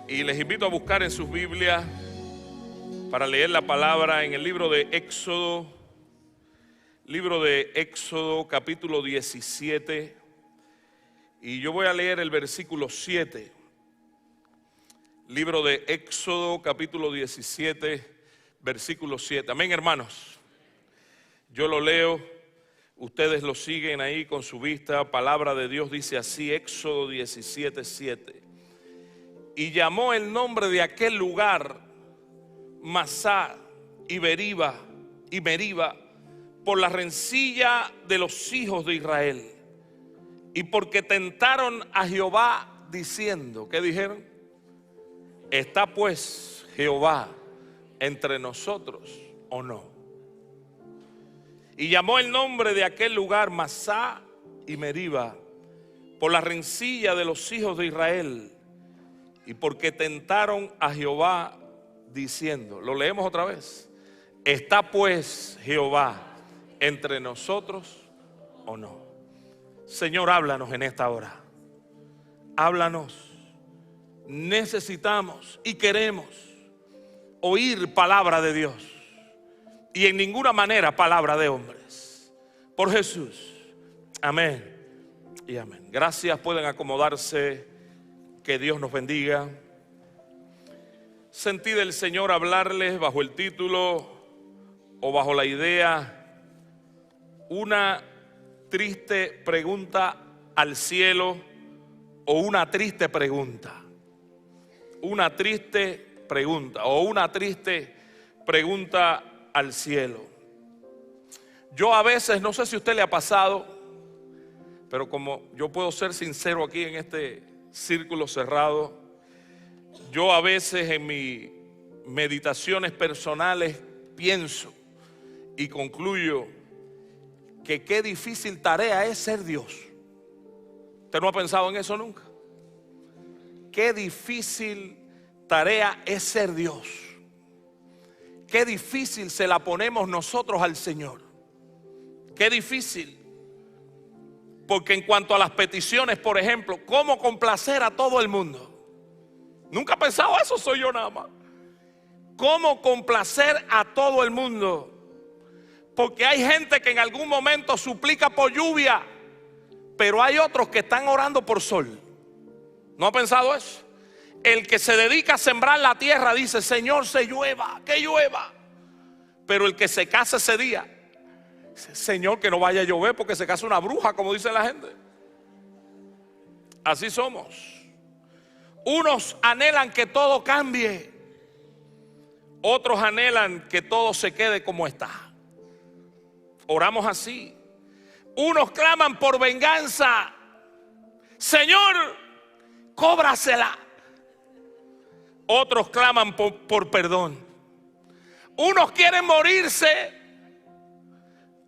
Y les invito a buscar en sus Biblias para leer la palabra en el libro de Éxodo capítulo 17, y yo voy a leer el versículo 7. Libro de Éxodo capítulo 17, versículo 7. Amén, hermanos. Yo lo leo, ustedes lo siguen ahí con su vista. Palabra de Dios dice así, Éxodo 17, 7. Y llamó el nombre de aquel lugar Masá y Meriba, por la rencilla de los hijos de Israel, y porque tentaron a Jehová diciendo, ¿qué dijeron? ¿Está pues Jehová entre nosotros o no? Y llamó el nombre de aquel lugar Masá y Meriba por la rencilla de los hijos de Israel, y porque tentaron a Jehová diciendo, lo leemos otra vez, ¿está pues Jehová entre nosotros o no? Señor, háblanos en esta hora. Háblanos. Necesitamos y queremos oír palabra de Dios, y en ninguna manera palabra de hombres. Por Jesús. Amén y amén. Gracias, pueden acomodarse. Que Dios nos bendiga. Sentí del Señor hablarles bajo el título o bajo la idea, una triste pregunta al cielo, o una triste pregunta. Una triste pregunta o una triste pregunta al cielo. Yo a veces, no sé si a usted le ha pasado, pero como yo puedo ser sincero aquí en este círculo cerrado, yo a veces en mis meditaciones personales pienso y concluyo que qué difícil tarea es ser Dios. ¿Usted no ha pensado en eso nunca? Qué difícil tarea es ser Dios. Qué difícil se la ponemos nosotros al Señor. Qué difícil. Porque en cuanto a las peticiones, por ejemplo, ¿cómo complacer a todo el mundo? Nunca he pensado eso, soy yo nada más. ¿Cómo complacer a todo el mundo? Porque hay gente que en algún momento suplica por lluvia, pero hay otros que están orando por sol. ¿No ha pensado eso? El que se dedica a sembrar la tierra dice, Señor, se llueva, que llueva. Pero el que se casa ese día, Señor, que no vaya a llover porque se casa una bruja, como dice la gente. Así somos. Unos anhelan que todo cambie, otros anhelan que todo se quede como está. Oramos así. Unos claman por venganza, Señor, cóbrasela. Otros claman por perdón. Unos quieren morirse,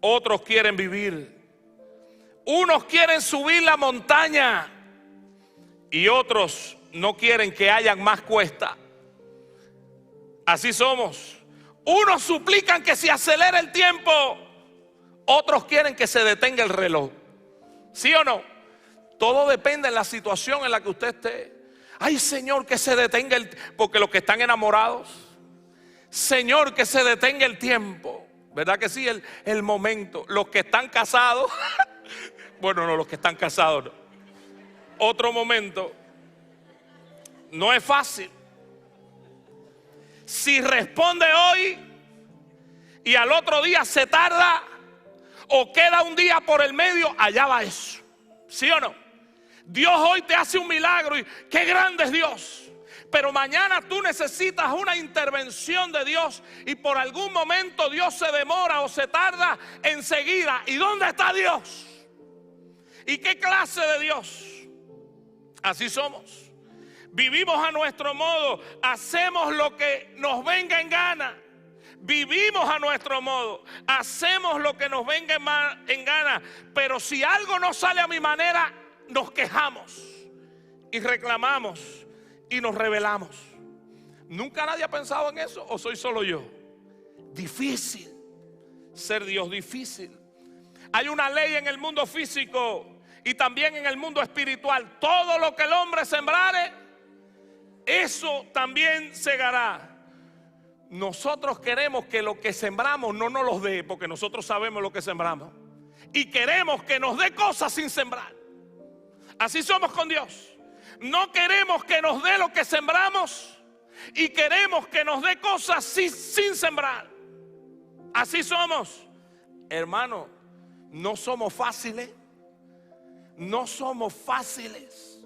otros quieren vivir. Unos quieren subir la montaña y otros no quieren que haya más cuesta. Así somos. Unos suplican que se acelere el tiempo, otros quieren que se detenga el reloj. ¿Sí o no? Todo depende de la situación en la que usted esté. Ay, Señor, que se detenga porque los que están enamorados, Señor, que se detenga el tiempo. ¿Verdad que sí? El momento. Los que están casados, bueno, no, los que están casados no. Otro momento. No es fácil. Si responde hoy y al otro día se tarda, o queda un día por el medio, allá va eso. ¿Sí o no? Dios hoy te hace un milagro y qué grande es Dios. Pero mañana tú necesitas una intervención de Dios y por algún momento Dios se demora o se tarda enseguida. ¿Y dónde está Dios? ¿Y qué clase de Dios? Así somos. Vivimos a nuestro modo, hacemos lo que nos venga en gana. Vivimos a nuestro modo, hacemos lo que nos venga en gana. Pero si algo no sale a mi manera, nos quejamos y reclamamos y nos rebelamos. ¿Nunca nadie ha pensado en eso o soy solo yo? Difícil ser Dios, difícil. Hay una ley en el mundo físico y también en el mundo espiritual. Todo lo que el hombre sembrare, eso también segará. Nosotros queremos que lo que sembramos no nos lo dé, porque nosotros sabemos lo que sembramos. Y queremos que nos dé cosas sin sembrar. Así somos con Dios. No queremos que nos dé lo que sembramos y queremos que nos dé cosas sin sembrar. Así somos. Hermano, no somos fáciles. No somos fáciles.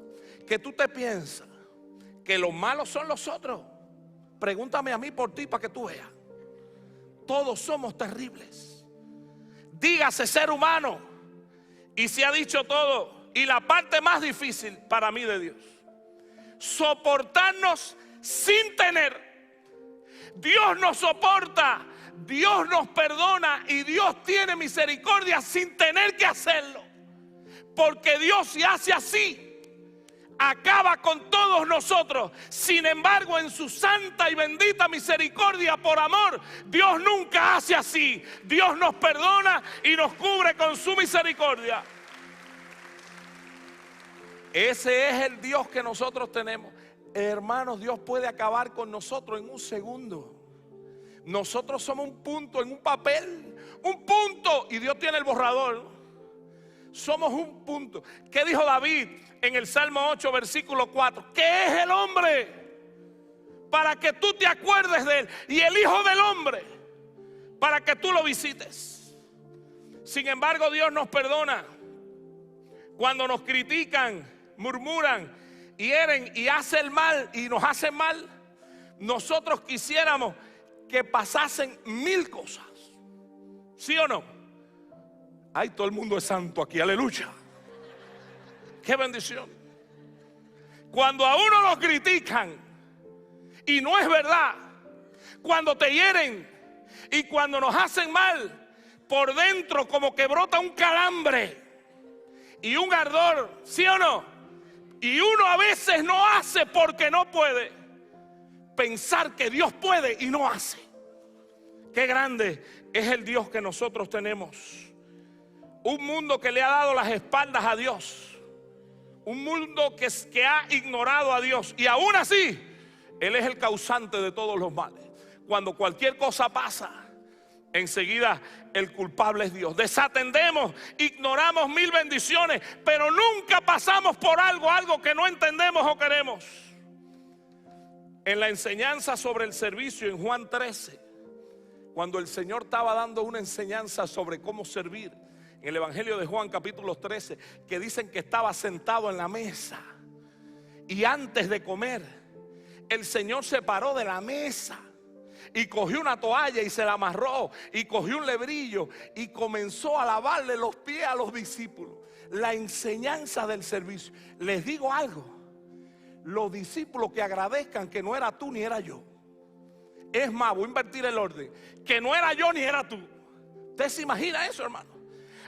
Que tú te piensas que los malos son los otros. Pregúntame a mí por ti para que tú veas. Todos somos terribles. Dígase ser humano. Y se ha dicho todo. Y la parte más difícil para mí de Dios: soportarnos sin tener. Dios nos soporta, Dios nos perdona y Dios tiene misericordia sin tener que hacerlo. Porque Dios, se hace así, acaba con todos nosotros. Sin embargo, en su santa y bendita misericordia, por amor, Dios nunca hace así. Dios nos perdona y nos cubre con su misericordia. Ese es el Dios que nosotros tenemos. Hermanos, Dios puede acabar con nosotros en un segundo. Nosotros somos un punto en un papel, un punto, y Dios tiene el borrador. Somos un punto. ¿Qué dijo David en el Salmo 8, versículo 4? ¿Qué es el hombre para que tú te acuerdes de él? Y el Hijo del Hombre para que tú lo visites. Sin embargo, Dios nos perdona. Cuando nos critican, murmuran, hieren y hacen mal y nos hacen mal, nosotros quisiéramos que pasasen 1000 cosas. ¿Sí o no? Ay, todo el mundo es santo aquí, aleluya. Qué bendición. Cuando a uno lo critican y no es verdad, cuando te hieren y cuando nos hacen mal, por dentro como que brota un calambre y un ardor, ¿sí o no? Y uno a veces no hace porque no puede. Pensar que Dios puede y no hace. Qué grande es el Dios que nosotros tenemos. Un mundo que le ha dado las espaldas a Dios. Un mundo que ha ignorado a Dios. Y aún así, Él es el causante de todos los males. Cuando cualquier cosa pasa, enseguida el culpable es Dios. Desatendemos, ignoramos 1000 bendiciones, pero nunca pasamos por algo que no entendemos o queremos. En la enseñanza sobre el servicio en Juan 13, cuando el Señor estaba dando una enseñanza sobre cómo servir, en el Evangelio de Juan capítulo 13, que dicen que estaba sentado en la mesa y antes de comer, el Señor se paró de la mesa y cogió una toalla y se la amarró y cogió un lebrillo y comenzó a lavarle los pies a los discípulos. La enseñanza del servicio. Les digo algo: los discípulos que agradezcan que no era tú ni era yo. Es más, voy a invertir el orden: que no era yo ni era tú. ¿Usted se imagina eso, hermano?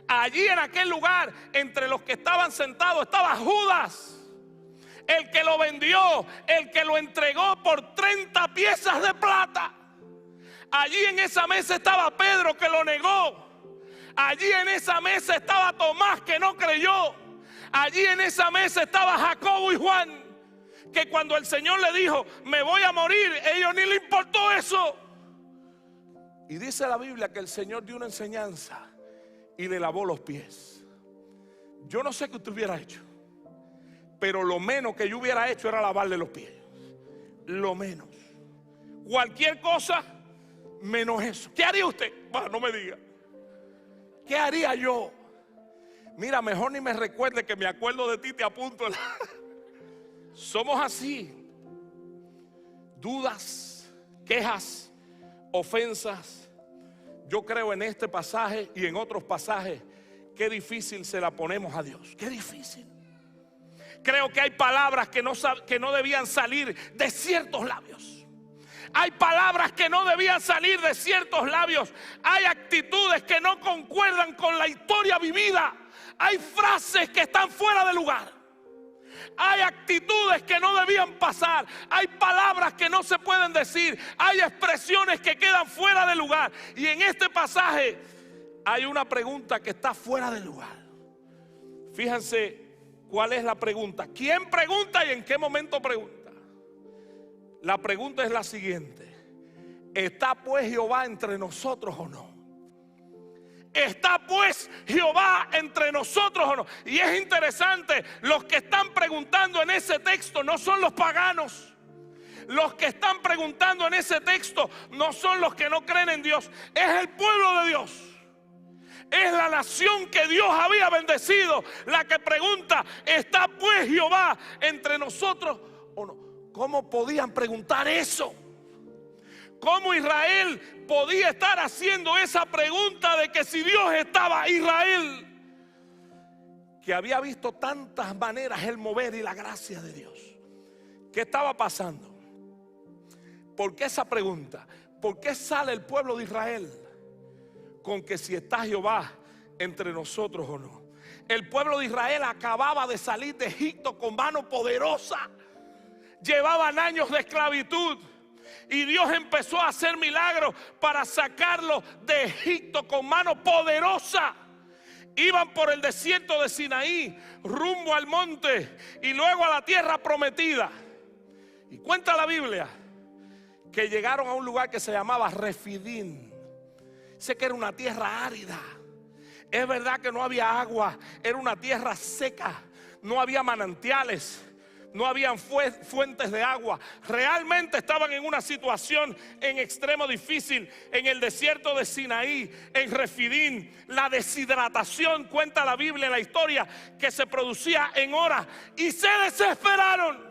Allí en aquel lugar, entre los que estaban sentados, estaba Judas, el que lo vendió, el que lo entregó por 30 piezas de plata. Allí en esa mesa estaba Pedro, que lo negó. Allí en esa mesa estaba Tomás, que no creyó. Allí en esa mesa estaba Jacobo y Juan, que cuando el Señor le dijo: me voy a morir, a ellos ni le importó eso. Y dice la Biblia que el Señor dio una enseñanza y le lavó los pies. Yo no sé qué usted hubiera hecho, pero lo menos que yo hubiera hecho era lavarle los pies. Lo menos. Cualquier cosa menos eso. ¿Qué haría usted? Bueno, no me diga. ¿Qué haría yo? Mira, mejor ni me recuerde, que me acuerdo de ti, te apunto. Somos así. Dudas, quejas, ofensas. Yo creo en este pasaje y en otros pasajes, qué difícil se la ponemos a Dios. Qué difícil. Creo que hay palabras que no debían salir de ciertos labios. Hay palabras que no debían salir de ciertos labios. Hay actitudes que no concuerdan con la historia vivida. Hay frases que están fuera de lugar. Hay actitudes que no debían pasar. Hay palabras que no se pueden decir. Hay expresiones que quedan fuera de lugar. Y en este pasaje hay una pregunta que está fuera de lugar. Fíjense cuál es la pregunta. ¿Quién pregunta y en qué momento pregunta? La pregunta es la siguiente: ¿está pues Jehová entre nosotros o no? ¿Está pues Jehová entre nosotros o no? Y es interesante, los que están preguntando en ese texto no son los paganos. Los que están preguntando en ese texto no son los que no creen en Dios. Es el pueblo de Dios. Es la nación que Dios había bendecido la que pregunta: ¿está pues Jehová entre nosotros o no? ¿Cómo podían preguntar eso? ¿Cómo Israel podía estar haciendo esa pregunta de que si Dios estaba? Israel, que había visto tantas maneras el mover y la gracia de Dios. ¿Qué estaba pasando? ¿Por qué esa pregunta? ¿Por qué sale el pueblo de Israel con que si está Jehová entre nosotros o no? El pueblo de Israel acababa de salir de Egipto con mano poderosa. Llevaban años de esclavitud y Dios empezó a hacer milagros para sacarlos de Egipto con mano poderosa. Iban por el desierto de Sinaí rumbo al monte y luego a la tierra prometida. Y cuenta la Biblia que llegaron a un lugar que se llamaba Refidín. Sé que era una tierra árida. Es verdad que no había agua, era una tierra seca, no había manantiales, no habían fuentes de agua. Realmente estaban en una situación en extremo difícil en el desierto de Sinaí, en Refidín. La deshidratación, cuenta la Biblia en la historia, que se producía en horas, y se desesperaron.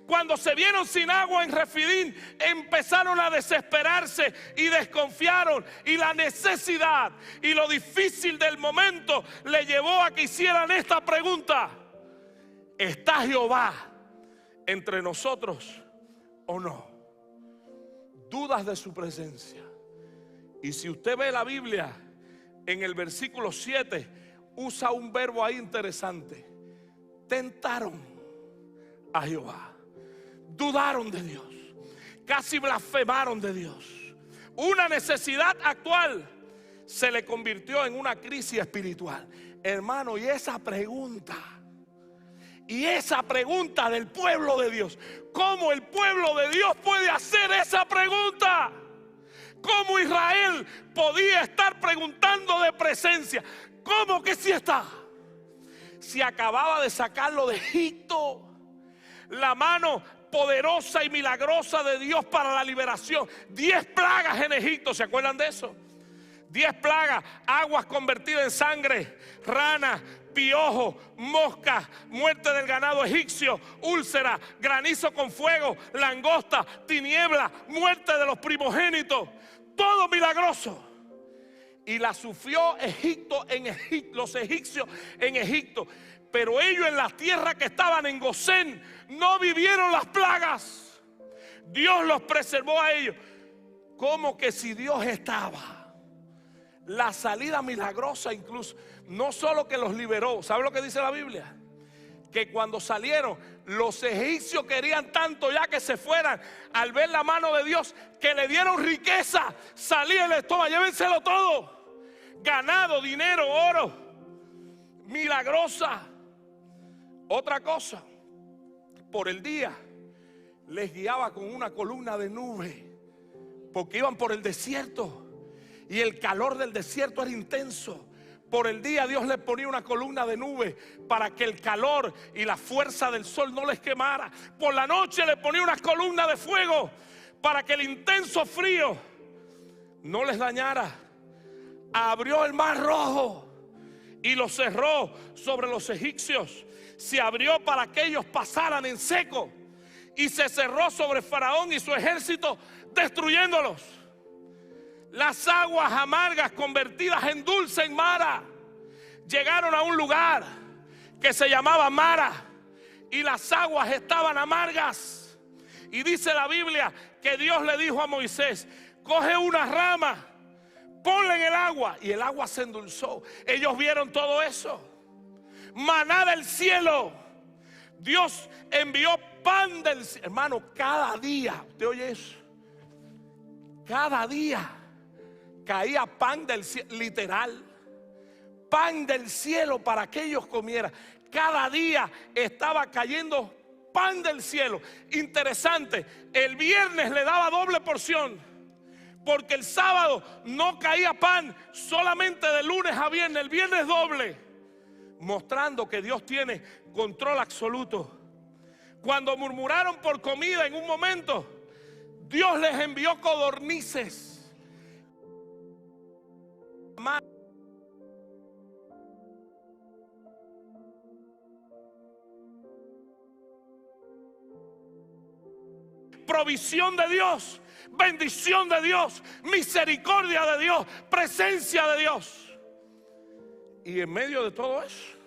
Cuando se vieron sin agua en Refidín, empezaron a desesperarse y desconfiaron. Y la necesidad y lo difícil del momento le llevó a que hicieran esta pregunta: ¿está Jehová entre nosotros o no? Dudas de su presencia. Y si usted ve la Biblia, en el versículo 7 usa un verbo ahí interesante: tentaron a Jehová. Dudaron de Dios, casi blasfemaron de Dios. Una necesidad actual se le convirtió en una crisis espiritual. Hermano, y esa pregunta del pueblo de Dios, ¿cómo el pueblo de Dios puede hacer esa pregunta? ¿Cómo Israel podía estar preguntando de presencia? ¿Cómo que sí está? Si acababa de sacarlo de Egipto, la mano poderosa y milagrosa de Dios para la liberación. 10 plagas en Egipto, ¿se acuerdan de eso? 10 plagas: aguas convertidas en sangre, ranas, piojos, moscas, muerte del ganado egipcio, úlcera, granizo con fuego, langosta, tiniebla, muerte de los primogénitos. Todo milagroso. Y la sufrió los egipcios en Egipto. Pero ellos en la tierra que estaban en Gosén no vivieron las plagas. Dios los preservó a ellos. Como que si Dios estaba. La salida milagrosa incluso. No solo que los liberó. ¿Sabe lo que dice la Biblia? Que cuando salieron, los egipcios querían tanto ya que se fueran, al ver la mano de Dios, que le dieron riqueza. Salía el estómago: llévenselo todo. Ganado, dinero, oro. Milagrosa. Otra cosa, por el día les guiaba con una columna de nube, porque iban por el desierto y el calor del desierto era intenso. Por el día Dios les ponía una columna de nube para que el calor y la fuerza del sol no les quemara. Por la noche les ponía una columna de fuego para que el intenso frío no les dañara. Abrió el mar Rojo y lo cerró sobre los egipcios. Se abrió para que ellos pasaran en seco y se cerró sobre Faraón y su ejército, destruyéndolos. Las aguas amargas convertidas en dulce en Mara. Llegaron a un lugar que se llamaba Mara y las aguas estaban amargas. Y dice la Biblia que Dios le dijo a Moisés: coge una rama, ponla en el agua, y el agua se endulzó. Ellos vieron todo eso. Maná del cielo. Dios envió pan del cielo. Hermano, cada día, ¿usted oye eso? Cada día caía pan del cielo, literal. Pan del cielo para que ellos comieran. Cada día estaba cayendo pan del cielo. Interesante, el viernes le daba doble porción, porque el sábado no caía pan, solamente de lunes a viernes, el viernes doble, mostrando que Dios tiene control absoluto. Cuando murmuraron por comida en un momento, Dios les envió codornices. Provisión de Dios, bendición de Dios, misericordia de Dios, presencia de Dios. Y en medio de todo eso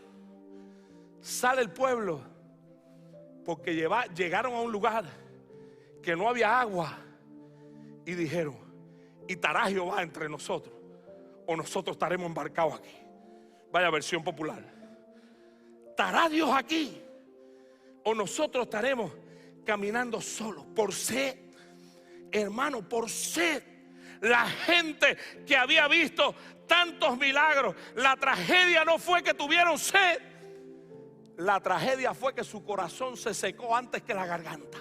sale el pueblo, porque llegaron a un lugar que no había agua, y dijeron: y estará Jehová entre nosotros, o nosotros estaremos embarcados aquí. Vaya versión popular. ¿Estará Dios aquí, o nosotros estaremos caminando solos por sed? Hermano, por sed. La gente que había visto tantos milagros, la tragedia no fue que tuvieron sed, la tragedia fue que su corazón se secó antes que la garganta.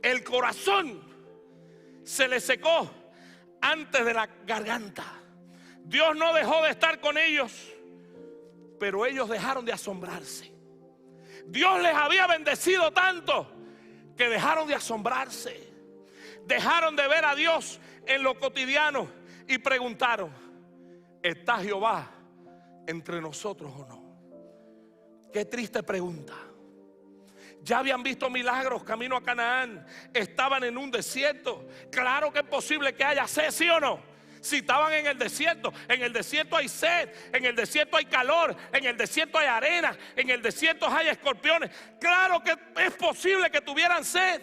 El corazón se le secó antes de la garganta. Dios no dejó de estar con ellos, pero ellos dejaron de asombrarse. Dios les había bendecido tanto que dejaron de asombrarse. Dejaron de ver a Dios en lo cotidiano y preguntaron: ¿está Jehová entre nosotros o no? Qué triste pregunta. Ya habían visto milagros camino a Canaán, estaban en un desierto. Claro que es posible que haya sed, ¿sí o no? Si estaban en el desierto hay sed, en el desierto hay calor, en el desierto hay arena, en el desierto hay escorpiones. Claro que es posible que tuvieran sed,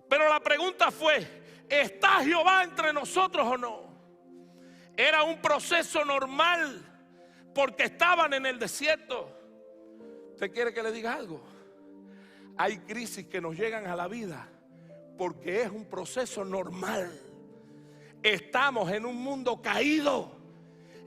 pero la pregunta fue: ¿está Jehová entre nosotros o no? Era un proceso normal, porque estaban en el desierto. ¿Usted quiere que le diga algo? Hay crisis que nos llegan a la vida porque es un proceso normal. Estamos en un mundo caído.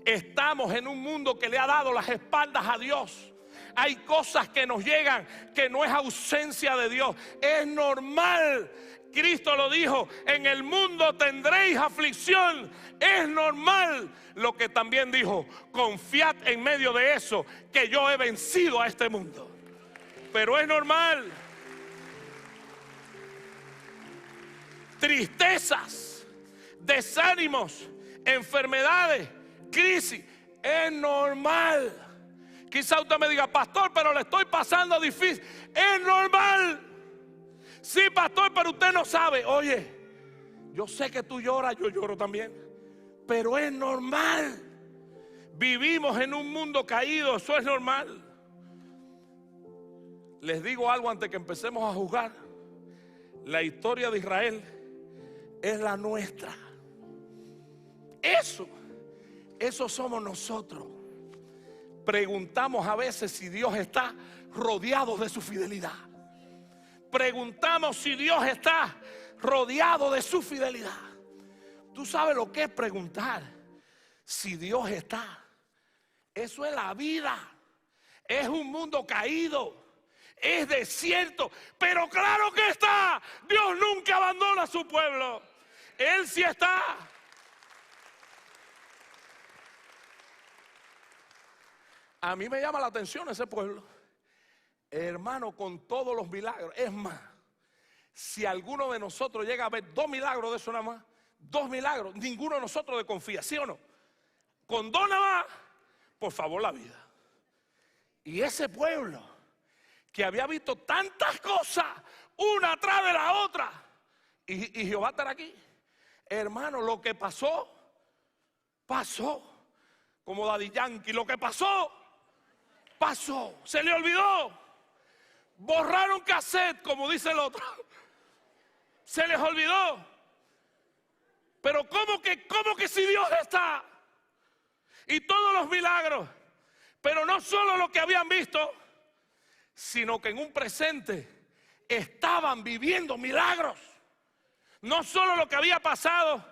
Estamos en un mundo que le ha dado las espaldas a Dios. Hay cosas que nos llegan que no es ausencia de Dios, es normal. Cristo lo dijo: en el mundo tendréis aflicción. Es normal. Lo que también dijo: confiad en medio de eso, que yo he vencido a este mundo. Pero es normal. Tristezas, desánimos, enfermedades, crisis, es normal. Quizá usted me diga: pastor, pero le estoy pasando difícil. Es normal. Sí, pastor, pero usted no sabe. Oye, yo sé que tú lloras, yo lloro también, pero es normal. Vivimos en un mundo caído, eso es normal. Les digo algo antes que empecemos a juzgar. La historia de Israel es la nuestra. Eso somos nosotros. Preguntamos a veces si Dios está rodeado de su fidelidad. Preguntamos si Dios está rodeado de su fidelidad. Tú sabes lo que es preguntar si Dios está. Eso es la vida. Es un mundo caído. Es desierto, pero claro que está. Dios nunca abandona a su pueblo. Él sí está. A mí me llama la atención ese pueblo, hermano, con todos los milagros. Es más, si alguno de nosotros llega a ver 2 milagros de eso nada más, 2 milagros, ninguno de nosotros desconfía, ¿sí o no? Con 2 nada más, por favor, la vida. Y ese pueblo que había visto tantas cosas, una atrás de la otra, y Jehová estará aquí. Hermano, lo que pasó, pasó. Como Daddy Yankee, lo que pasó, pasó. Se le olvidó. Borraron cassette, como dice el otro. Se les olvidó. Pero ¿cómo que si Dios está? Y todos los milagros. Pero no solo lo que habían visto, sino que en un presente estaban viviendo milagros. No solo lo que había pasado,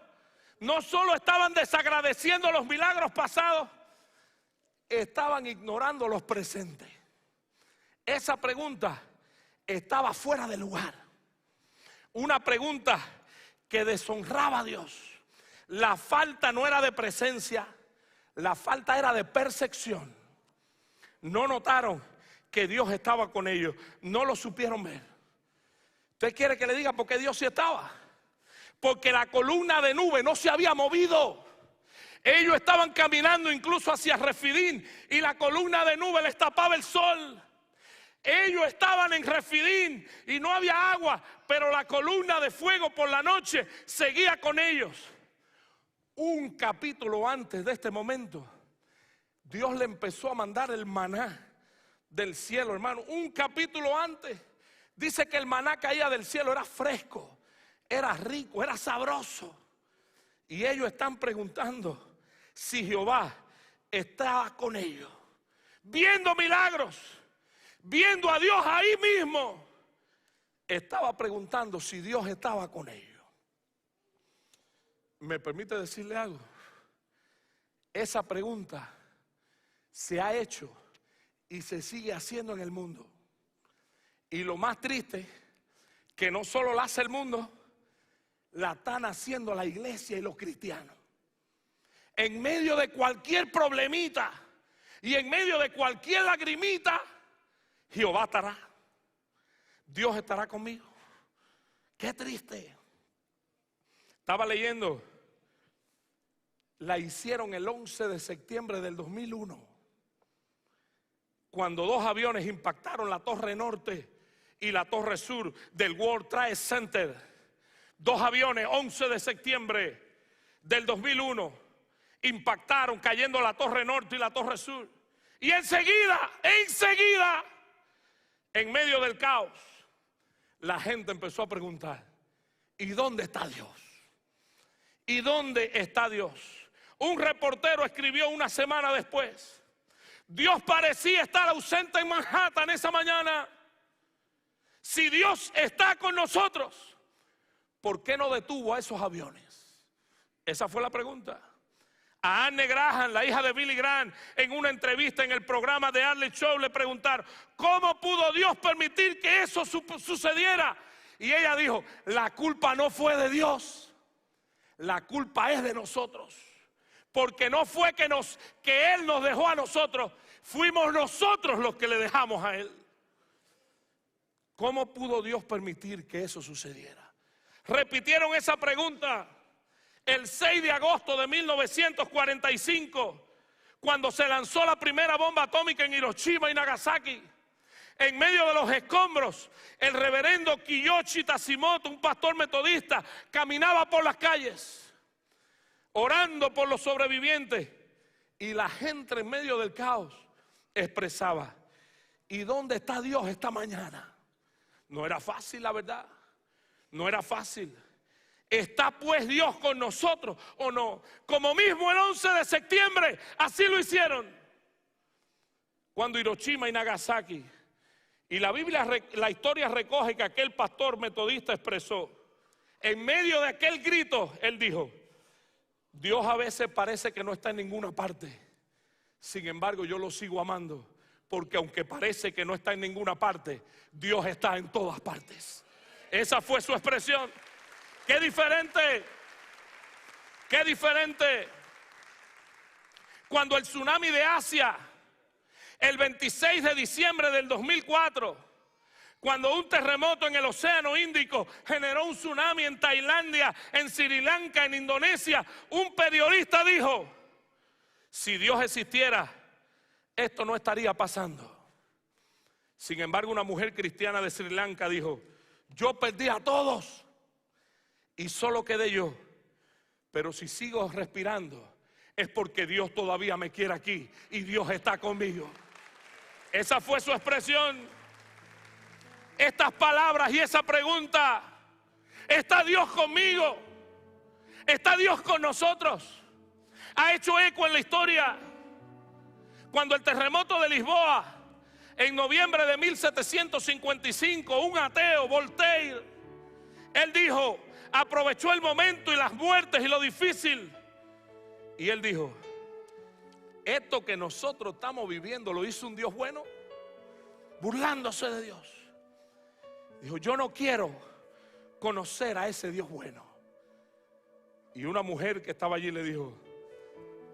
no solo estaban desagradeciendo los milagros pasados, estaban ignorando los presentes. Esa pregunta estaba fuera de lugar. Una pregunta que deshonraba a Dios. La falta no era de presencia, la falta era de percepción. No notaron que Dios estaba con ellos, no lo supieron ver. ¿Usted quiere que le diga por qué Dios sí estaba? Porque la columna de nube no se había movido. Ellos estaban caminando incluso hacia Refidín y la columna de nube les tapaba el sol. Ellos estaban en Refidín y no había agua, pero la columna de fuego por la noche seguía con ellos. Un capítulo antes de este momento, Dios le empezó a mandar el maná del cielo, hermano. Un capítulo antes, dice que el maná caía del cielo, era fresco, era rico, era sabroso. Y ellos están preguntando si Jehová estaba con ellos, viendo milagros, viendo a Dios ahí mismo. Estaba preguntando si Dios estaba con ellos. ¿Me permite decirle algo? Esa pregunta se ha hecho y se sigue haciendo en el mundo. Y lo más triste, que no solo la hace el mundo, la están haciendo la iglesia y los cristianos. En medio de cualquier problemita y en medio de cualquier lagrimita, Jehová estará. Dios estará conmigo. Qué triste. Estaba leyendo, la hicieron el 11 de septiembre del 2001, cuando 2 aviones impactaron la torre norte y la torre sur del World Trade Center. 2 aviones, 11 de septiembre del 2001, impactaron cayendo la torre norte y la torre sur. Y enseguida, en medio del caos, la gente empezó a preguntar, ¿y dónde está Dios? ¿Y dónde está Dios? Un reportero escribió una semana después, Dios parecía estar ausente en Manhattan esa mañana. Si Dios está con nosotros, ¿por qué no detuvo a esos aviones? Esa fue la pregunta. A Anne Graham, la hija de Billy Graham, en una entrevista en el programa de Early Show, le preguntaron, ¿cómo pudo Dios permitir que eso sucediera? Y ella dijo, la culpa no fue de Dios, la culpa es de nosotros. Porque no fue que Él nos dejó a nosotros, fuimos nosotros los que le dejamos a Él. ¿Cómo pudo Dios permitir que eso sucediera? Repitieron esa pregunta el 6 de agosto de 1945, cuando se lanzó la primera bomba atómica en Hiroshima y Nagasaki. En medio de los escombros, el reverendo Kiyoshi Tashimoto, un pastor metodista, caminaba por las calles, orando por los sobrevivientes. Y la gente en medio del caos expresaba, ¿y dónde está Dios esta mañana? No era fácil, la verdad. No era fácil. ¿Está pues Dios con nosotros o no? Como mismo el 11 de septiembre, así lo hicieron. Cuando Hiroshima y Nagasaki. Y la Biblia, la historia recoge que aquel pastor metodista expresó, en medio de aquel grito, él dijo, Dios a veces parece que no está en ninguna parte. Sin embargo, yo lo sigo amando, porque aunque parece que no está en ninguna parte, Dios está en todas partes. Esa fue su expresión. ¡Qué diferente! ¡Qué diferente! Cuando el tsunami de Asia, el 26 de diciembre del 2004, cuando un terremoto en el Océano Índico generó un tsunami en Tailandia, en Sri Lanka, en Indonesia, un periodista dijo, si Dios existiera, esto no estaría pasando. Sin embargo, una mujer cristiana de Sri Lanka dijo, yo perdí a todos y solo quedé yo, pero si sigo respirando es porque Dios todavía me quiere aquí y Dios está conmigo. Esa fue su expresión. Estas palabras y esa pregunta, ¿está Dios conmigo? ¿Está Dios con nosotros? Ha hecho eco en la historia. Cuando el terremoto de Lisboa, en noviembre de 1755, un ateo, Voltaire, él dijo, aprovechó el momento y las muertes y lo difícil. Y él dijo, esto que nosotros estamos viviendo lo hizo un Dios bueno, burlándose de Dios. Dijo, yo no quiero conocer a ese Dios bueno. Y una mujer que estaba allí le dijo,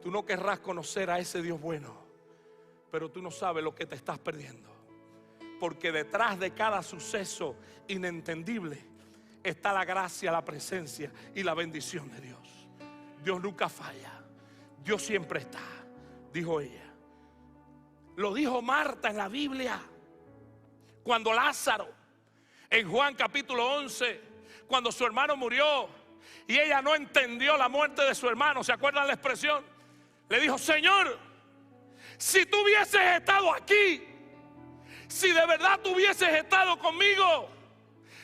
tú no querrás conocer a ese Dios bueno, pero tú no sabes lo que te estás perdiendo. Porque detrás de cada suceso inentendible está la gracia, la presencia y la bendición de Dios. Dios nunca falla. Dios siempre está, dijo ella. Lo dijo Marta en la Biblia. Cuando Lázaro, en Juan capítulo 11, cuando su hermano murió y ella no entendió la muerte de su hermano, ¿se acuerdan la expresión? Le dijo, Señor, si tú hubieses estado aquí, si de verdad tú hubieses estado conmigo,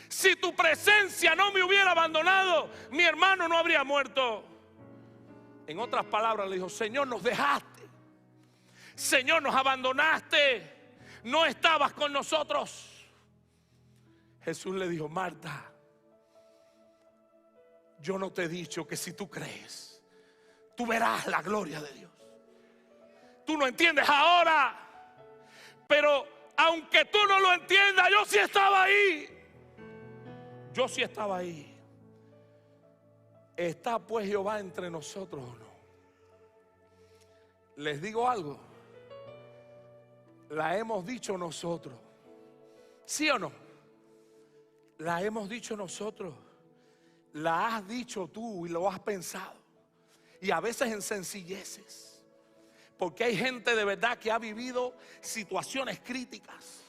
si tu presencia no me hubiera abandonado, mi hermano no habría muerto. En otras palabras le dijo, Señor, nos dejaste, Señor, nos abandonaste, no estabas con nosotros. Jesús le dijo, Marta, yo no te he dicho que si tú crees, tú verás la gloria de Dios. Tú no entiendes ahora, pero aunque tú no lo entiendas, yo sí estaba ahí. Yo sí estaba ahí. ¿Está pues Jehová entre nosotros o no? Les digo algo. La hemos dicho nosotros. ¿Sí o no? La hemos dicho nosotros. La has dicho tú y lo has pensado. Y a veces en sencilleces. Porque hay gente de verdad que ha vivido situaciones críticas.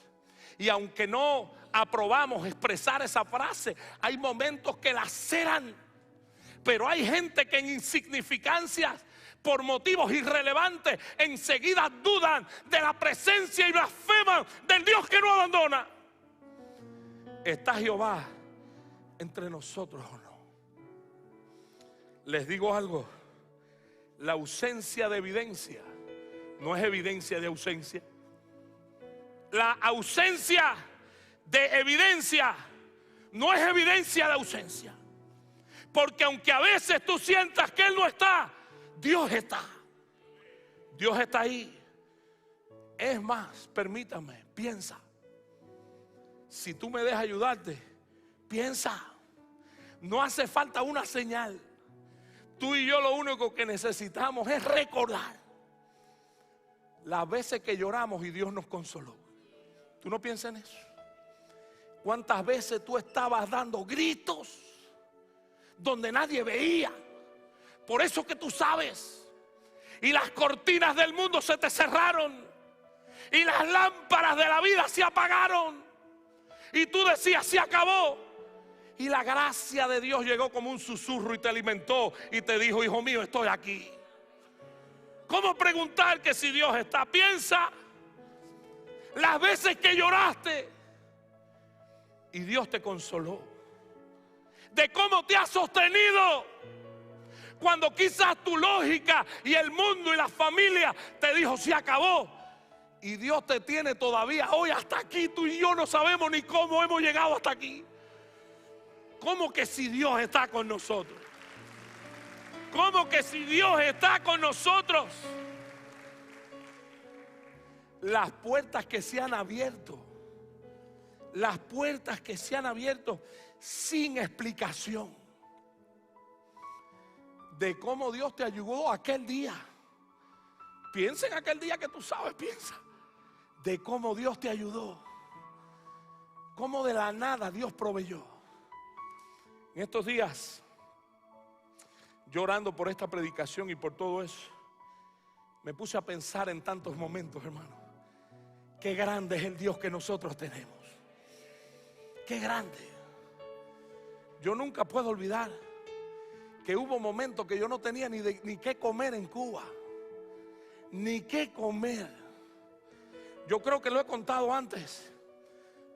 Y aunque no aprobamos expresar esa frase, hay momentos que laceran. Pero hay gente que en insignificancias, por motivos irrelevantes, enseguida dudan de la presencia y blasfeman del Dios que no abandona. ¿Está Jehová entre nosotros o no? Les digo algo. La ausencia de evidencia no es evidencia de ausencia. La ausencia de evidencia no es evidencia de ausencia. Porque aunque a veces tú sientas que Él no está, Dios está. Dios está ahí. Es más, permítame, piensa. Si tú me dejas ayudarte, piensa. No hace falta una señal. Tú y yo lo único que necesitamos es recordar las veces que lloramos y Dios nos consoló. ¿Tú no piensas en eso? ¿Cuántas veces tú estabas dando gritos donde nadie veía? Por eso que tú sabes. Y las cortinas del mundo se te cerraron. Y las lámparas de la vida se apagaron. Y tú decías, se acabó. Y la gracia de Dios llegó como un susurro y te alimentó y te dijo, hijo mío, estoy aquí. ¿Cómo preguntar que si Dios está? Piensa las veces que lloraste y Dios te consoló. De cómo te ha sostenido cuando quizás tu lógica y el mundo y la familia te dijo se acabó. Y Dios te tiene todavía hoy hasta aquí. Tú y yo no sabemos ni cómo hemos llegado hasta aquí. ¿Cómo que si Dios está con nosotros? ¿Cómo que si Dios está con nosotros? Las puertas que se han abierto. Las puertas que se han abierto sin explicación. De cómo Dios te ayudó aquel día. Piensa en aquel día que tú sabes, piensa. De cómo Dios te ayudó. Cómo de la nada Dios proveyó. En estos días, llorando por esta predicación y por todo eso, me puse a pensar en tantos momentos, hermano. Qué grande es el Dios que nosotros tenemos. Qué grande. Yo nunca puedo olvidar que hubo momentos que yo no tenía ni qué comer en Cuba. Ni qué comer. Yo creo que lo he contado antes.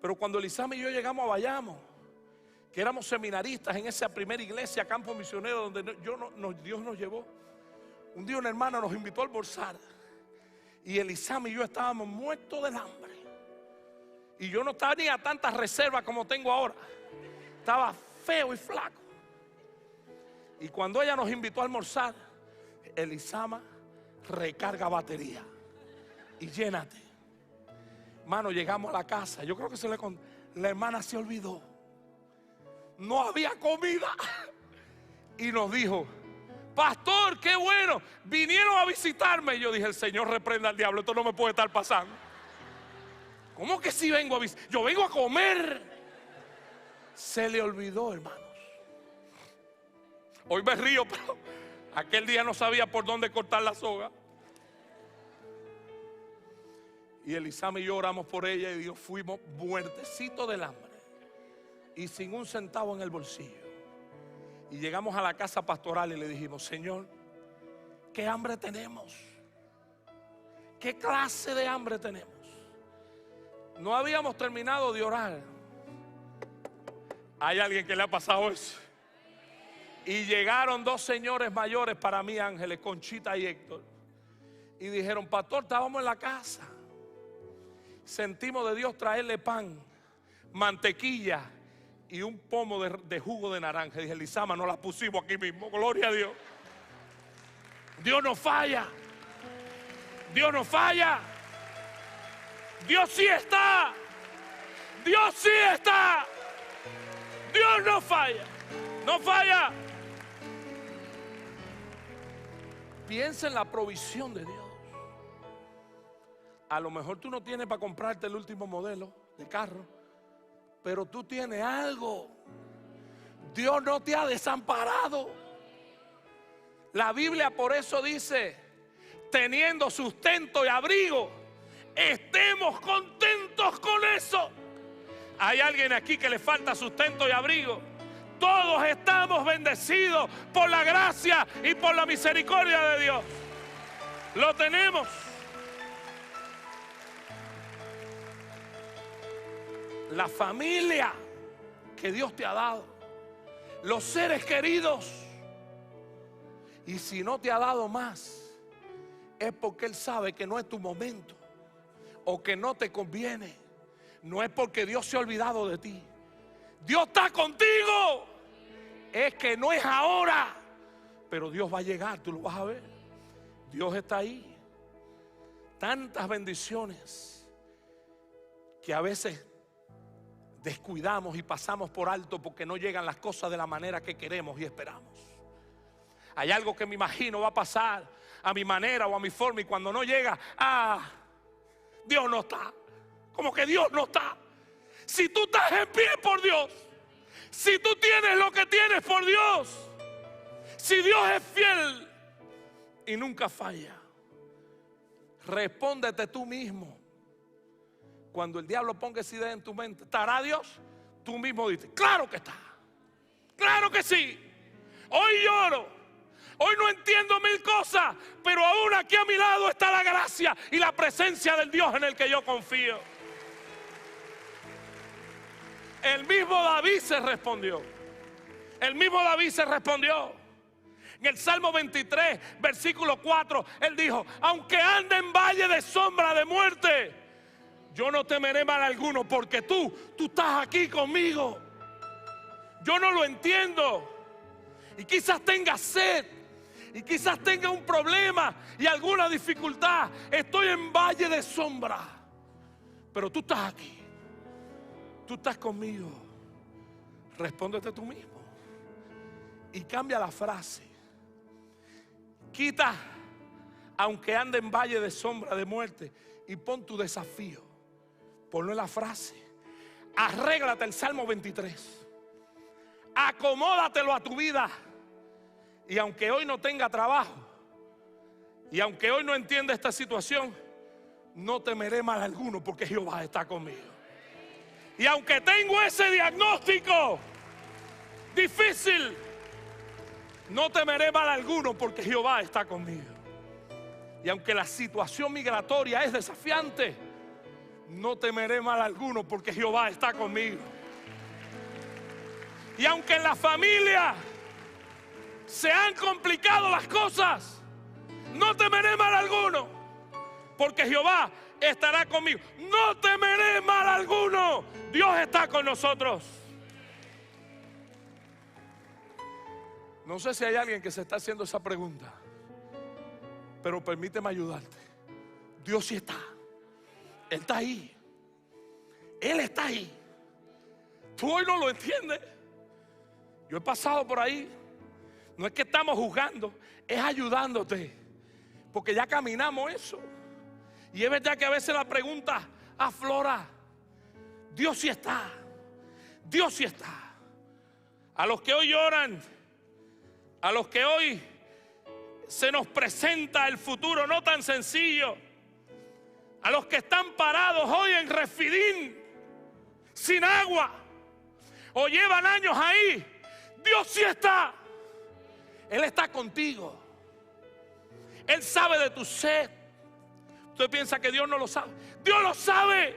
Pero cuando Elizama y yo llegamos a Bayamo, que éramos seminaristas en esa primera iglesia, campo misionero, donde Dios nos llevó. Un día una hermana nos invitó a almorzar. Y Elizama y yo estábamos muertos del hambre. Y yo no tenía tantas reservas como tengo ahora. Estaba feo y flaco. Y cuando ella nos invitó a almorzar, Elizama, recarga batería y llénate. Mano, llegamos a la casa. Yo creo que se le conté. La hermana se olvidó. No había comida. Y nos dijo: pastor, qué bueno, vinieron a visitarme. Y yo dije: el Señor reprenda al diablo, esto no me puede estar pasando. ¿Cómo que si vengo a visitar? Yo vengo a comer. Se le olvidó, hermanos. Hoy me río, pero aquel día no sabía por dónde cortar la soga. Y Elisama y yo oramos por ella y Dios, fuimos muertecitos del hambre y sin un centavo en el bolsillo. Y llegamos a la casa pastoral y le dijimos: Señor, ¿qué hambre tenemos? ¿Qué clase de hambre tenemos? No habíamos terminado de orar. ¿Hay alguien que le ha pasado eso? Y llegaron dos señores mayores para mí, ángeles, Conchita y Héctor. Y dijeron: pastor, estábamos en la casa. Sentimos de Dios traerle pan, mantequilla y un pomo de jugo de naranja. Y dije: Elisama, nos la pusimos aquí mismo. Gloria a Dios. Dios no falla. Dios no falla. Dios sí está. Dios sí está. Dios no falla. No falla. Piensa en la provisión de Dios. A lo mejor tú no tienes para comprarte el último modelo de carro, pero tú tienes algo. Dios no te ha desamparado. La Biblia por eso dice: teniendo sustento y abrigo, estemos contentos con eso. ¿Hay alguien aquí que le falta sustento y abrigo? Todos estamos bendecidos por la gracia y por la misericordia de Dios. Lo tenemos. La familia que Dios te ha dado, los seres queridos. Y si no te ha dado más, es porque Él sabe que no es tu momento o que no te conviene. No es porque Dios se ha olvidado de ti. Dios está contigo. Es que no es ahora, pero Dios va a llegar, tú lo vas a ver. Dios está ahí. Tantas bendiciones que a veces descuidamos y pasamos por alto porque no llegan las cosas de la manera que queremos y esperamos. Hay algo que me imagino va a pasar a mi manera o a mi forma, y cuando no llega, Dios no está. Como que Dios no está. Si tú estás en pie por Dios, si tú tienes lo que tienes por Dios, si Dios es fiel y nunca falla, respóndete tú mismo. Cuando el diablo ponga esa idea en tu mente: ¿estará Dios? Tú mismo dices: claro que está. Claro que sí. Hoy lloro. Hoy no entiendo mil cosas, pero aún aquí a mi lado está la gracia y la presencia del Dios en el que yo confío. El mismo David se respondió. El mismo David se respondió. En el Salmo 23, versículo 4, él dijo: aunque ande en valle de sombra de muerte, yo no temeré mal alguno, porque tú estás aquí conmigo. Yo no lo entiendo. Y quizás tenga sed, y quizás tenga un problema y alguna dificultad. Estoy en valle de sombra, pero tú estás aquí. Tú estás conmigo. Respóndete tú mismo. Y cambia la frase. Quita aunque ande en valle de sombra de muerte, y pon tu desafío. Ponlo en la frase. Arréglate el Salmo 23. Acomódatelo a tu vida. Y aunque hoy no tenga trabajo, y aunque hoy no entienda esta situación, no temeré mal alguno, porque Jehová está conmigo. Y aunque tengo ese diagnóstico difícil, no temeré mal alguno, porque Jehová está conmigo. Y aunque la situación migratoria es desafiante, no temeré mal alguno, porque Jehová está conmigo. Y aunque en la familia se han complicado las cosas, no temeré mal alguno, porque Jehová estará conmigo. No temeré mal alguno. Dios está con nosotros. No sé si hay alguien que se está haciendo esa pregunta, pero permíteme ayudarte. Dios sí está. Él está ahí. Él está ahí. Tú hoy no lo entiendes. Yo he pasado por ahí. No es que estamos juzgando, es ayudándote. Porque ya caminamos eso. Y es verdad que a veces la pregunta aflora. Dios sí está. Dios sí está. A los que hoy lloran, a los que hoy se nos presenta el futuro no tan sencillo, a los que están parados hoy en Refidín, sin agua, o llevan años ahí, Dios sí está. Él está contigo. Él sabe de tu sed. Usted piensa que Dios no lo sabe. Dios lo sabe.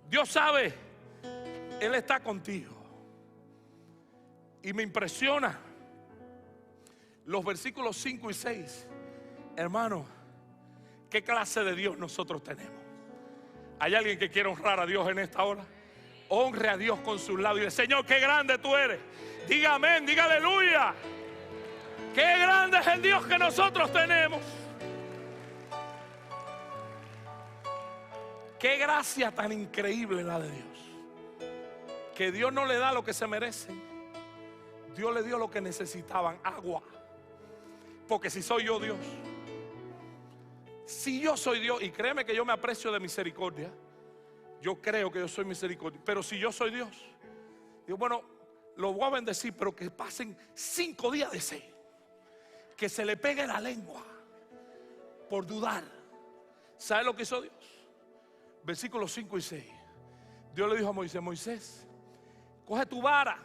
Dios sabe. Él está contigo. Y me impresiona los versículos 5 y 6. Hermano, ¿qué clase de Dios nosotros tenemos? ¿Hay alguien que quiere honrar a Dios en esta hora? Honre a Dios con sus labios. Señor, qué grande tú eres. Diga amén, diga aleluya. Qué grande es el Dios que nosotros tenemos. Qué gracia tan increíble la de Dios. Que Dios no le da lo que se merecen. Dios le dio lo que necesitaban, agua. Porque si soy yo Dios, si yo soy Dios, y créeme que yo me aprecio de misericordia, yo creo que yo soy misericordia, pero si yo soy Dios, digo, bueno, lo voy a bendecir, pero que pasen 5 días de sed, que se le pegue la lengua por dudar. ¿Sabe lo que hizo Dios? Versículos 5 y 6. Dios le dijo a Moisés: Moisés, coge tu vara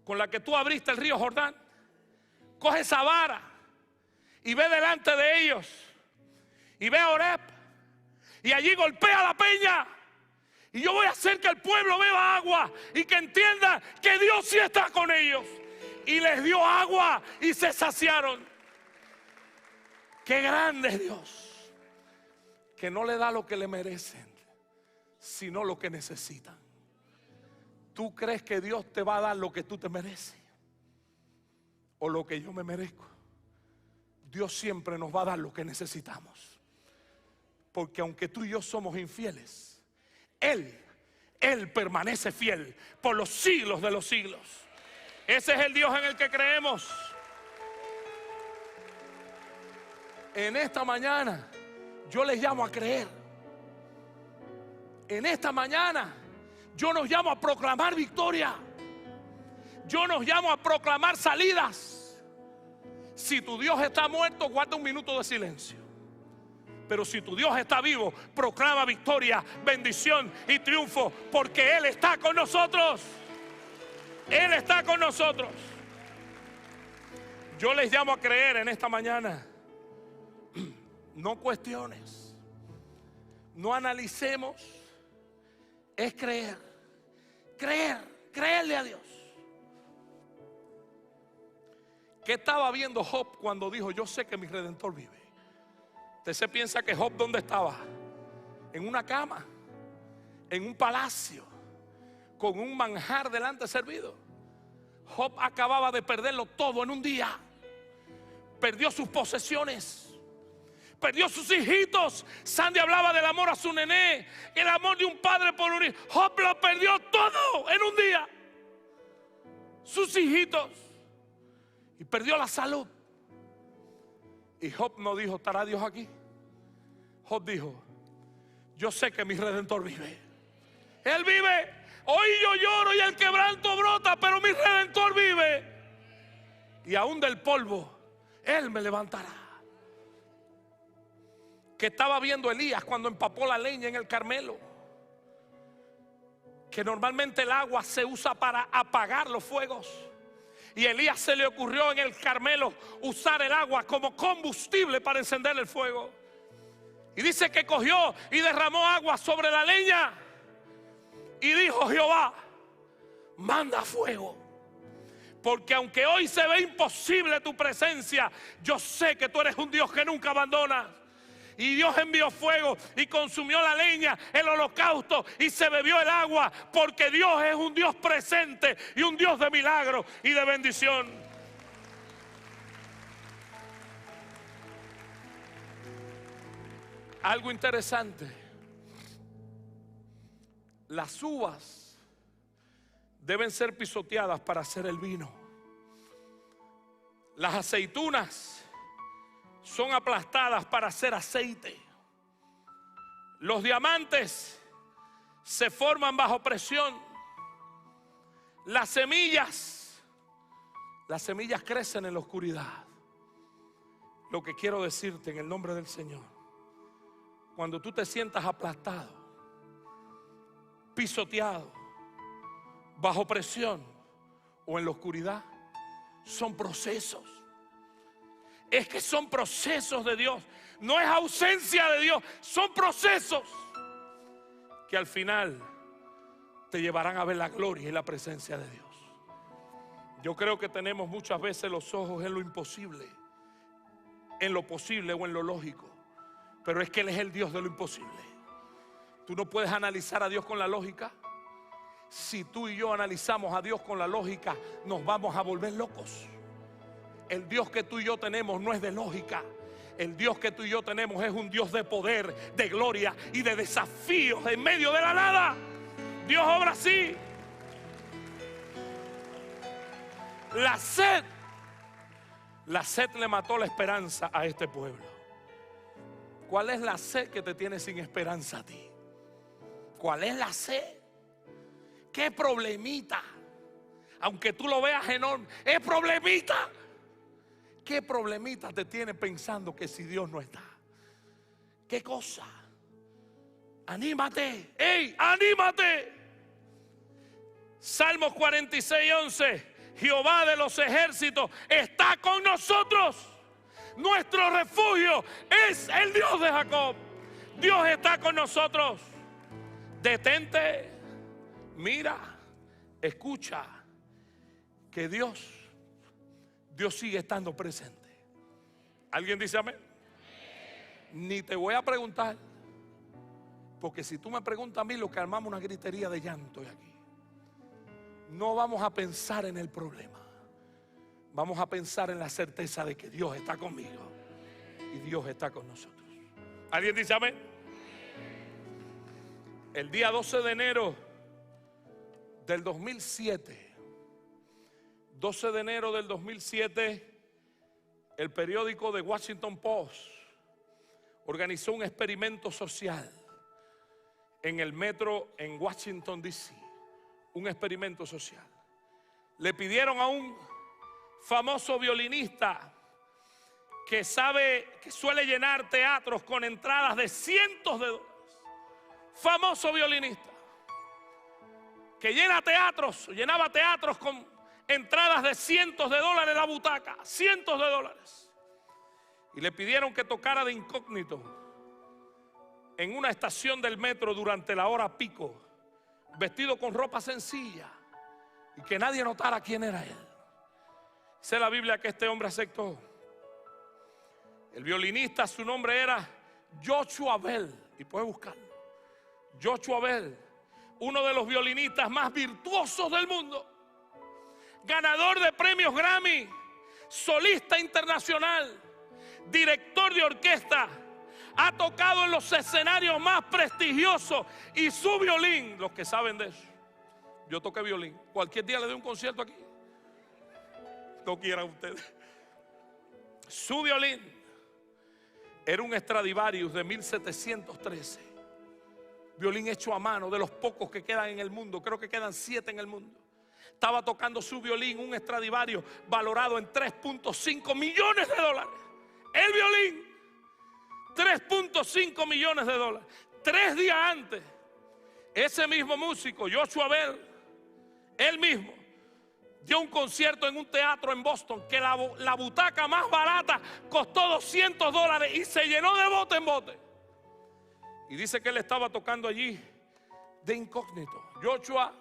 con la que tú abriste el río Jordán, coge esa vara y ve delante de ellos y ve a Oreb y allí golpea la peña, y yo voy a hacer que el pueblo beba agua y que entienda que Dios sí está con ellos. Y les dio agua y se saciaron. Qué grande es Dios, que no le da lo que le merecen, sino lo que necesitan. ¿Tú crees que Dios te va a dar lo que tú te mereces o lo que yo me merezco? Dios siempre nos va a dar lo que necesitamos. Porque aunque tú y yo somos infieles, Él permanece fiel por los siglos de los siglos. Ese es el Dios en el que creemos. En esta mañana yo les llamo a creer. En esta mañana yo nos llamo a proclamar victoria. Yo nos llamo a proclamar salidas. Si tu Dios está muerto, guarda un minuto de silencio. Pero si tu Dios está vivo, proclama victoria, bendición y triunfo, porque Él está con nosotros. Él está con nosotros. Yo les llamo a creer en esta mañana. No cuestiones, no analicemos, es creer, creerle a Dios. ¿Qué estaba viendo Job cuando dijo: yo sé que mi Redentor vive? Usted se piensa que Job, ¿dónde estaba? En una cama, en un palacio, con un manjar delante servido. Job acababa de perderlo todo en un día. Perdió sus posesiones, perdió sus hijitos. Sandy hablaba del amor a su nené, el amor de un padre por un hijo. Job lo perdió todo en un día. Sus hijitos. Y perdió la salud. Y Job no dijo: ¿estará Dios aquí? Job dijo: yo sé que mi Redentor vive. Él vive. Hoy yo lloro y el quebranto brota, pero mi Redentor vive. Y aún del polvo Él me levantará. Que estaba viendo Elías cuando empapó la leña en el Carmelo, que normalmente el agua se usa para apagar los fuegos, y a Elías se le ocurrió en el Carmelo usar el agua como combustible para encender el fuego. Y dice que cogió y derramó agua sobre la leña y dijo: Jehová, manda fuego. Porque aunque hoy se ve imposible tu presencia, yo sé que tú eres un Dios que nunca abandonas. Y Dios envió fuego y consumió la leña, el holocausto, y se bebió el agua, porque Dios es un Dios presente y un Dios de milagro y de bendición. Algo interesante: las uvas deben ser pisoteadas para hacer el vino. Las aceitunas son aplastadas para hacer aceite. Los diamantes se forman bajo presión. Las semillas crecen en la oscuridad. Lo que quiero decirte en el nombre del Señor, cuando tú te sientas aplastado, pisoteado, bajo presión o en la oscuridad, son procesos. Es que son procesos de Dios. No es ausencia de Dios, son procesos que al final te llevarán a ver la gloria y la presencia de Dios. Yo creo que tenemos muchas veces los ojos en lo imposible, en lo posible o en lo lógico, pero es que Él es el Dios de lo imposible. Tú no puedes analizar a Dios con la lógica. Si tú y yo analizamos a Dios con la lógica, nos vamos a volver locos. El Dios que tú y yo tenemos no es de lógica. El Dios que tú y yo tenemos es un Dios de poder, de gloria y de desafíos en medio de la nada. Dios obra así. La sed le mató la esperanza a este pueblo. ¿Cuál es la sed que te tiene sin esperanza a ti? ¿Cuál es la sed? ¿Qué problemita? Aunque tú lo veas enorme, es problemita. ¿Qué problemita te tiene pensando que si Dios no está? ¿Qué cosa? Anímate. ¡Ey, anímate! Salmos 46:11. Jehová de los ejércitos está con nosotros. Nuestro refugio es el Dios de Jacob. Dios está con nosotros. Detente, mira, escucha que Dios sigue estando presente. ¿Alguien dice amén? Ni te voy a preguntar, porque si tú me preguntas a mí, lo que armamos una gritería de llanto y aquí. No vamos a pensar en el problema. Vamos a pensar en la certeza de que Dios está conmigo y Dios está con nosotros. ¿Alguien dice amén? El día 12 de enero del 2007, 12 de enero del 2007, el periódico The Washington Post organizó un experimento social en el metro en Washington, D.C. Un experimento social. Le pidieron a un famoso violinista que suele llenar teatros con entradas de cientos de dólares. Famoso violinista que llenaba teatros con entradas de cientos de dólares la butaca, cientos de dólares. Y le pidieron que tocara de incógnito en una estación del metro durante la hora pico, vestido con ropa sencilla y que nadie notara quién era él. Dice la Biblia que este hombre aceptó. El violinista, su nombre era Joshua Bell, y puedes buscarlo. Joshua Bell, uno de los violinistas más virtuosos del mundo, ganador de premios Grammy, solista internacional, director de orquesta. Ha tocado en los escenarios más prestigiosos y su violín, los que saben de eso, yo toqué violín, cualquier día le doy un concierto aquí, no quieran ustedes. Su violín era un Stradivarius de 1713, violín hecho a mano, de los pocos que quedan en el mundo, creo que quedan 7 en el mundo. Estaba tocando su violín, un Stradivarius valorado en 3.5 millones de dólares. El violín, 3.5 millones de dólares. 3 días antes, ese mismo músico, Joshua Bell, él mismo dio un concierto en un teatro en Boston que la butaca más barata costó $200 y se llenó de bote en bote. Y dice que él estaba tocando allí de incógnito. Joshua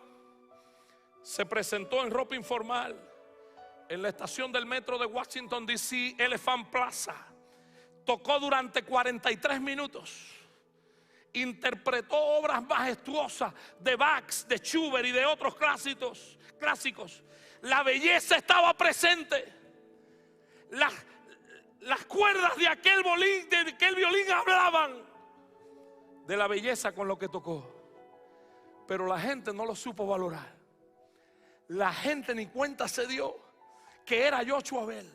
se presentó en ropa informal en la estación del metro de Washington, D.C., Elephant Plaza. Tocó durante 43 minutos. Interpretó obras majestuosas de Bach, de Schubert y de otros clásicos. La belleza estaba presente. Las cuerdas de aquel violín hablaban de la belleza con lo que tocó. Pero la gente no lo supo valorar. La gente ni cuenta se dio que era Joshua Bell.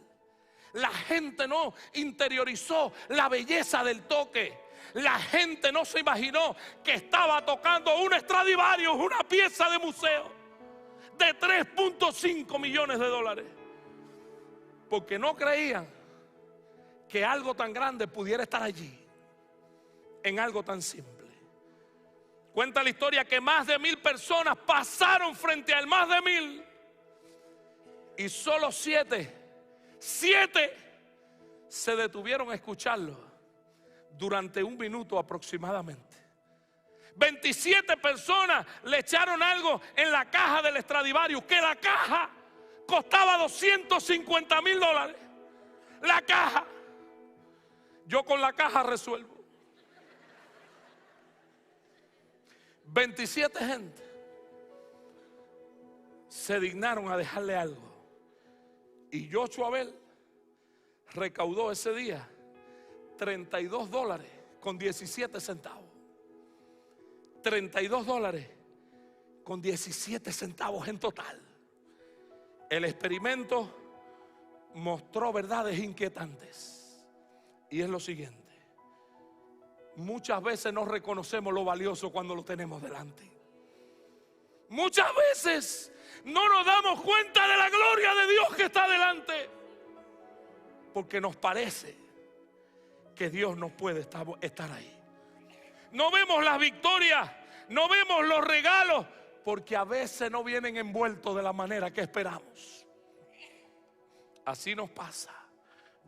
La gente no interiorizó la belleza del toque. La gente no se imaginó que estaba tocando un Stradivarius, una pieza de museo de 3.5 millones de dólares. Porque no creían que algo tan grande pudiera estar allí, en algo tan simple. Cuenta la historia que más de 1000 personas pasaron frente al más de 1000 y solo 7 se detuvieron a escucharlo durante 1 minuto aproximadamente. 27 personas le echaron algo en la caja del Stradivarius, que la caja costaba $250,000. La caja. Yo con la caja resuelvo. 27 gente se dignaron a dejarle algo. Y Joshua Bell recaudó ese día $32.17. $32.17 en total. El experimento mostró verdades inquietantes. Y es lo siguiente: muchas veces no reconocemos lo valioso cuando lo tenemos delante. Muchas veces no nos damos cuenta de la gloria de Dios que está delante, porque nos parece que Dios no puede estar ahí. No vemos las victorias, no vemos los regalos, porque a veces no vienen envueltos de la manera que esperamos. Así nos pasa.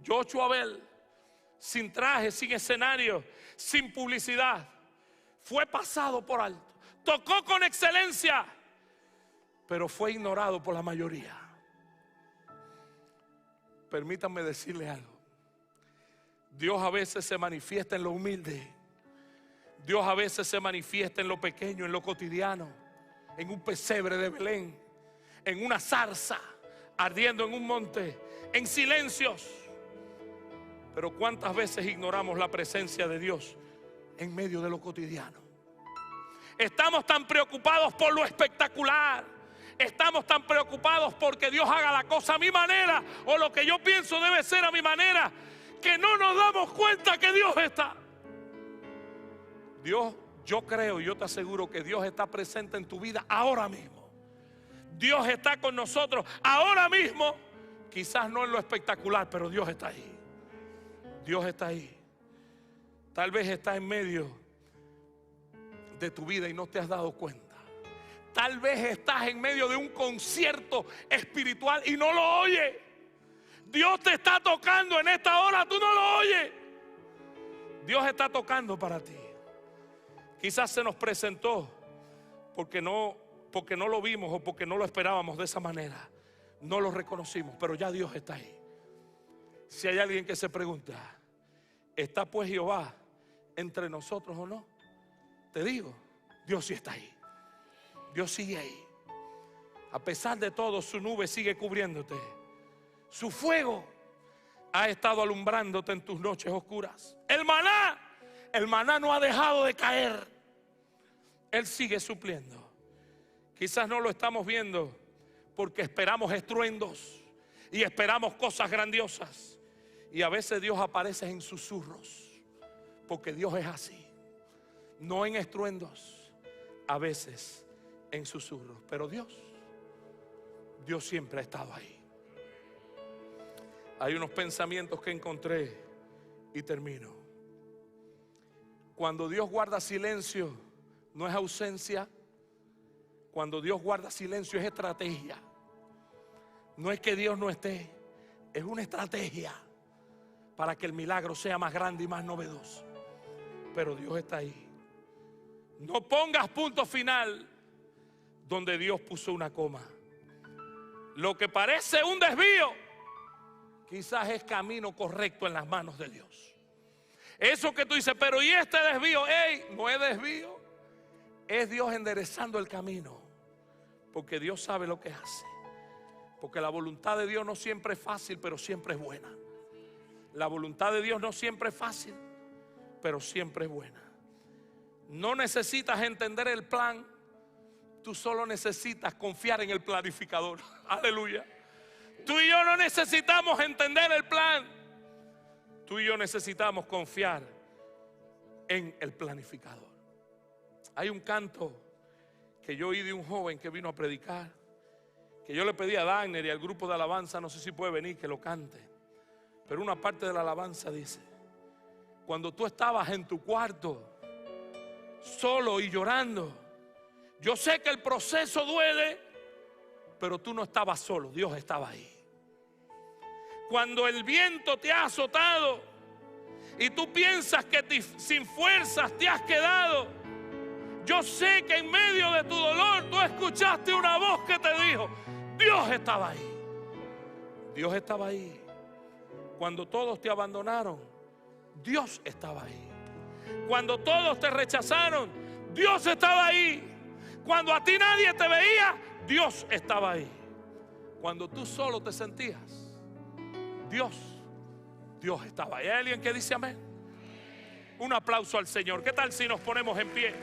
Joshua Bell, sin traje, sin escenario, sin publicidad, fue pasado por alto. Tocó con excelencia, pero fue ignorado por la mayoría. Permítanme decirle algo. Dios a veces se manifiesta en lo humilde. Dios a veces se manifiesta en lo pequeño, en lo cotidiano, en un pesebre de Belén, en una zarza ardiendo en un monte, en silencios. Pero ¿cuántas veces ignoramos la presencia de Dios en medio de lo cotidiano? Estamos tan preocupados por lo espectacular. Estamos tan preocupados porque Dios haga la cosa a mi manera, o lo que yo pienso debe ser a mi manera, que no nos damos cuenta que Dios está. Dios, yo creo, yo te aseguro que Dios está presente en tu vida ahora mismo. Dios está con nosotros ahora mismo. Quizás no en lo espectacular, pero Dios está ahí. Dios está ahí. Tal vez está en medio de tu vida y no te has dado cuenta. Tal vez estás en medio de un concierto espiritual y no lo oyes. Dios te está tocando en esta hora, tú no lo oyes. Dios está tocando para ti. Quizás se nos presentó porque no lo vimos o porque no lo esperábamos de esa manera. No lo reconocimos, pero ya Dios está ahí. Si hay alguien que se pregunta, ¿está pues Jehová entre nosotros o no? Te digo, Dios sí está ahí. Dios sigue ahí. A pesar de todo, su nube sigue cubriéndote. Su fuego ha estado alumbrándote en tus noches oscuras. El maná no ha dejado de caer. Él sigue supliendo. Quizás no lo estamos viendo porque esperamos estruendos y esperamos cosas grandiosas. Y a veces Dios aparece en susurros, porque Dios es así. No en estruendos, a veces en susurros. Pero Dios siempre ha estado ahí. Hay unos pensamientos que encontré y termino. Cuando Dios guarda silencio, no es ausencia. Cuando Dios guarda silencio es estrategia. No es que Dios no esté, es una estrategia para que el milagro sea más grande y más novedoso. Pero Dios está ahí. No pongas punto final donde Dios puso una coma. Lo que parece un desvío, quizás es camino correcto en las manos de Dios. Eso que tú dices, pero ¿y este desvío? No es desvío. Es Dios enderezando el camino. Porque Dios sabe lo que hace. Porque la voluntad de Dios no siempre es fácil, pero siempre es buena. La voluntad de Dios no siempre es fácil, pero siempre es buena. No necesitas entender el plan Tú solo necesitas confiar en el planificador. Aleluya. Tú y yo no necesitamos entender el plan. Tú y yo necesitamos confiar en el planificador. Hay un canto que yo oí de un joven que vino a predicar, que yo le pedí a Dagner y al grupo de alabanza, no sé si puede venir, que lo cante. Pero una parte de la alabanza dice: cuando tú estabas en tu cuarto, solo y llorando, yo sé que el proceso duele, pero tú no estabas solo, Dios estaba ahí. Cuando el viento te ha azotado y tú piensas que sin fuerzas te has quedado, yo sé que en medio de tu dolor tú escuchaste una voz que te dijo: Dios estaba ahí. Dios estaba ahí. Cuando todos te abandonaron, Dios estaba ahí. Cuando todos te rechazaron, Dios estaba ahí. Cuando a ti nadie te veía, Dios estaba ahí. Cuando tú solo te sentías, Dios estaba ahí. ¿Hay alguien que dice amén? Un aplauso al Señor. ¿Qué tal si nos ponemos en pie?